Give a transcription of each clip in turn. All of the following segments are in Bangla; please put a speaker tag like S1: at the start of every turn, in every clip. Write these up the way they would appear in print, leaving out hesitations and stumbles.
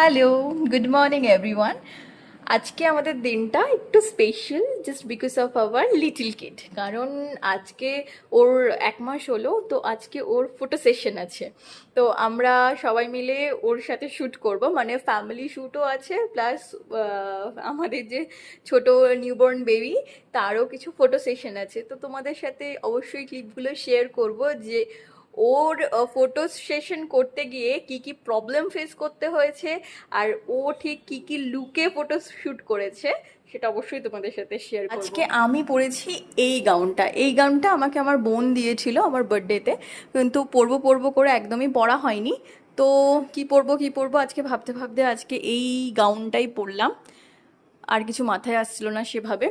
S1: Hello, good morning everyone. আজকে আমাদের দিনটা একটু special just because of our little kid. কারণ আজকে ওর 1 মাস হলো, তো আজকে ওর ফটো সেশন আছে। তো আমরা সবাই মিলে ওর সাথে শ্যুট করব, মানে ফ্যামিলি শ্যুটও আছে, প্লাস আমাদের যে ছোট নিউবর্ন বেবি তারও কিছু ফটো সেশন আছে। তো তোমাদের সাথে অবশ্যই ক্লিপগুলো শেয়ার করব যে ওর ফটো সেশন করতে গিয়ে কি কি প্রবলেম ফেস করতে হয়েছে, আর ও ঠিক কি কি লুকে ফটো শ্যুট করেছে সেটা অবশ্যই তোমাদের সাথে শেয়ার করব। আজকে আমি পরেছি এই গাউনটা আমাকে আমার বোন দিয়েছিল আমার বার্থডেতে, কিন্তু পরবো পরবো করে একদমই পরা হয়নি। তো কি পরবো আজকে ভাবতে ভাবতে আজকে এই গাউনটাই পরলাম, আর কিছু মাথায় আসছিল না সেভাবে।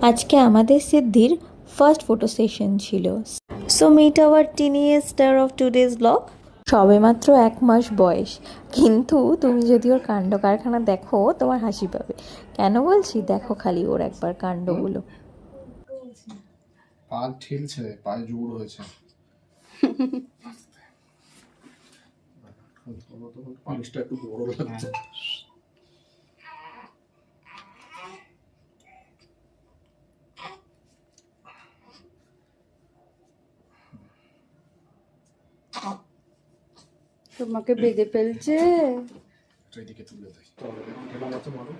S2: আজকে আমাদের সিদ্ধির ফার্স্ট ফটো সেশন ছিল। So meet our tiniest star of today's blog. সবে মাত্র 1 মাস বয়স, কিন্তু তুমি যদি ওর কাণ্ড কারখানা দেখো তোমার হাসি পাবে। কেন বলছি, দেখো খালি ওর একবার কাণ্ডগুলো।
S3: পা ঠেলছে, পায়ে জোর হয়েছে। পালিশটা একটু বড় লাগছে।
S4: তোমাকে বেঁধে ফেলছে।
S3: এদিকে তুলে দেয়। ঠেলা মারছে মারো।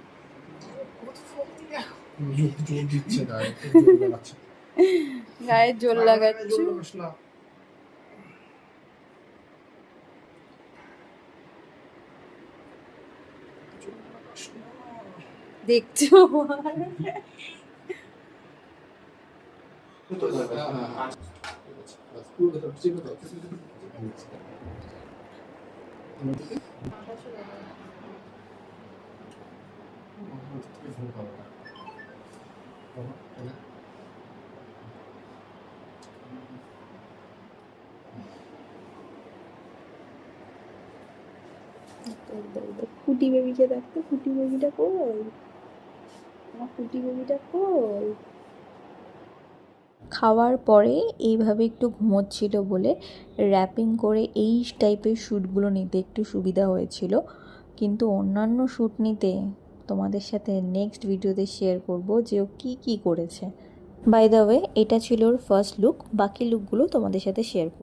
S3: জোর দিচ্ছে গায়ে, জোর লাগাচ্ছে।
S4: গায়ে জোর লাগাচ্ছে।
S3: জোর লাগাস না।
S4: দেখছো ফুটি বেবিকে দেখতো, ফুটি বেবিটা কই, আমার ফুটি বেবিটা কই।
S2: খাওয়ার পরে এইভাবে একটু ঘুমোচ্ছিল বলে র্যাপিং করে এই টাইপের শ্যুটগুলো নিতে একটু সুবিধা হয়েছিল, কিন্তু অন্যান্য শ্যুট নিতে তোমাদের সাথে নেক্সট ভিডিওতে শেয়ার করব যে ও কী কী করেছে। বাই দ্য ওয়ে, এটা ছিল ওর ফার্স্ট লুক, বাকি লুকগুলো তোমাদের সাথে শেয়ার করব।